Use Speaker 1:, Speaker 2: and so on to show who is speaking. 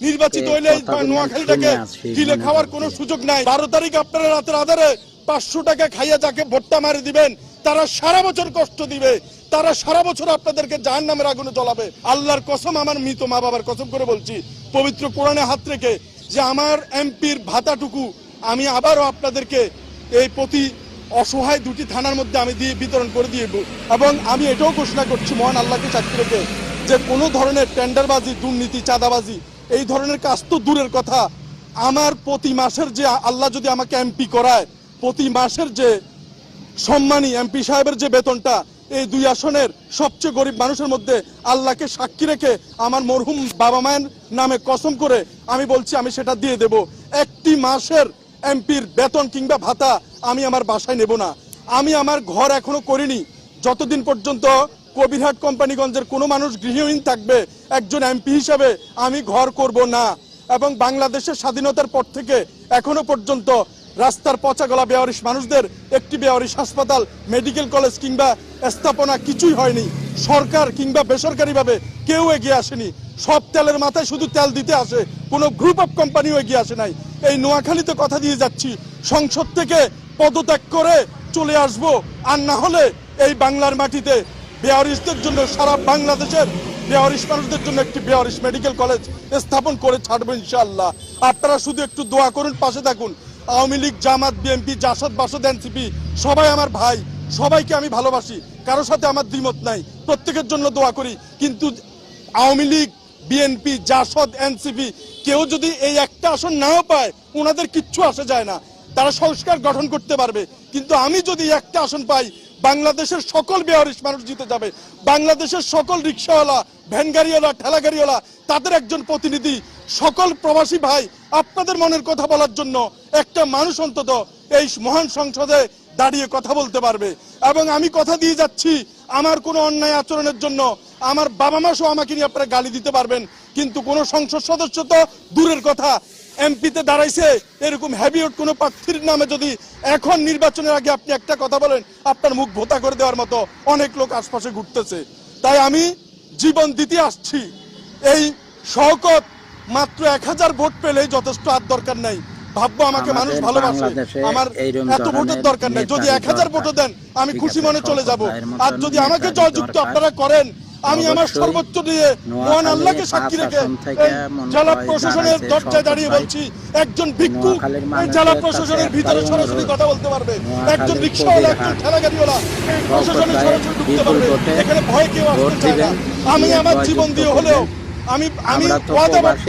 Speaker 1: নির্বাচিত হইলে নোয়াখালীটাকে ঢিলে খাওয়ার কোনো সুযোগ নাই। 12 তারিখ আপনারা রাতের আধারে 500 টাকা খাইয়া যাকে ভোটটা মারি দিবেন তারা সারা বছর কষ্ট দিবে, তারা সারা বছর আপনাদেরকে জাহান্নামের আগুনে জ্বলাবে। আল্লাহর কসম, আমার মৃত মা বাবার কসম করে বলছি, পবিত্র কোরআনে হাত রেখে, যে আমার এমপির ভাতাটুকু আমি আবারও আপনাদেরকে এই প্রতি অসহায় 2টি থানার মধ্যে আমি দিয়ে বিতরণ করে দিয়ে, এবং আমি এটাও ঘোষণা করছি মহান আল্লাহকে সাক্ষী রেখে যে কোনো ধরনের টেন্ডারবাজি, দুর্নীতি, চাঁদাবাজি এই ধরনের কাজ তো দূরের কথা, আমার প্রতি মাসের যে আল্লাহ যদি আমাকে এমপি করায়, প্রতি মাসের যে সম্মানী এমপি সাহেবের যে বেতনটা, এই 2 আসনের সবচেয়ে গরিব মানুষের মধ্যে আল্লাহকে সাক্ষী রেখে আমার মরহুম বাবা মায়ের নামে কসম করে আমি বলছি আমি সেটা দিয়ে দেব। একটি মাসের এমপির বেতন কিংবা ভাতা আমি আমার বাসায় নেব না। আমি আমার ঘর এখনো করিনি। যতদিন পর্যন্ত কবিরহাট কোম্পানিগঞ্জের কোনো মানুষ গৃহহীন থাকবে, একজন এমপি হিসাবে আমি ঘর করব না। এবং বাংলাদেশের স্বাধীনতার পর থেকে এখনো পর্যন্ত রাস্তার পচা গলা বেওয়ারিশ মানুষদের একটি বেওয়ারিশ হাসপাতাল, মেডিকেল কলেজ কিংবা স্থাপনা কিছুই হয়নি। সরকার কিংবা বেসরকারিভাবে কেউ এগিয়ে আসেনি। সব তেলের মাথায় শুধু তেল দিতে আসে, কোনো গ্রুপ অফ কোম্পানিও এগিয়ে আসে নাই। এই নোয়াখালীতে কথা দিয়ে যাচ্ছি, সংসদ থেকে পদত্যাগ করে চলে আসব, আর না হলে এই বাংলার মাটিতে বেওয়ারিশদের জন্য, সারা বাংলাদেশের বেওয়ারিশ মানুষদের জন্য একটি বেওয়ারিশ মেডিকেল কলেজ স্থাপন করে ছাড়বো ইনশাআল্লাহ। আপনারা শুধু একটু দোয়া করুন, পাশে থাকুন। আওয়ামী লীগ, জামাত, বিএনপি, জাসদ, বাসদ, এনসিপি সবাই আমার ভাই, সবাইকে আমি ভালোবাসি, কারোর সাথে আমার দ্বিমত নাই, প্রত্যেকের জন্য দোয়া করি। কিন্তু আওয়ামী লীগ, বিএনপি, জাসদ, এনসিপি কেউ যদি এই একটা আসন নাও পায়, ওনাদের কিচ্ছু আসে যায় না, তারা সংস্কার গঠন করতে পারবে। কিন্তু আমি যদি একটা আসন পাই, বাংলাদেশের সকল বেওয়ারিশ মানুষ জিতে যাবে। বাংলাদেশের সকল রিক্সাওয়ালা, ভ্যানগাড়িওয়ালা, ঠেলাগাড়িওয়ালা তাদের একজন প্রতিনিধি, সকল প্রবাসী ভাই আপনাদের মনের কথা বলার জন্য একটা মানুষ অন্তত এই মহান সংসদে দাঁড়িয়ে কথা বলতে পারবে। এবং আমি কথা দিয়ে যাচ্ছি, আমার কোনো অন্যায় আচরণের জন্য আমার বাবা মা সহ আমাকে নিয়ে আপনারা গালি দিতে পারবেন, কিন্তু কোনো সংসদ সদস্য তো দূরের কথা, এমপিতে দাঁড়াইছে এরকম হ্যাবিয়ট কোনো প্রার্থীর নামে যদি এখন নির্বাচনের আগে আপনি একটা কথা বলেন, আপনার মুখ ভোতা করে দেওয়ার মতো অনেক লোক আশপাশে ঘুরতেছে। তাই আমি জীবন দিতে আসছি। এই শওকত মাত্র 1000 ভোট পেলেই যথেষ্ট, আর দরকার নাই। ভাববো আমাকে মানুষ ভালোবাসে, আমার এত ভোটের দরকার নেই। যদি 1000 ভোটও দেন আমি খুশি মনে চলে যাব। আর যদি আমাকে জয়যুক্ত আপনারা করেন, আমি আমার সর্বোচ্চ দিয়ে মহান আল্লাহকে সাক্ষী রেখে জেলা প্রশাসনের দরজায় দাঁড়িয়ে বলছি, একজন ভিক্ষুক এই জেলা প্রশাসনের ভিতরে সরাসরি কথা বলতে পারবে, একজন রিক্সাওয়ালা, একজন ঠেলাগাড়িওয়ালা এই প্রশাসনের সরাসরি ঢুকতে পারবে। এখানে ভয় কেউ আসতে চায় না। আমি আমার জীবন দিয়ে হলেও আমি ওয়াদাবদ্ধ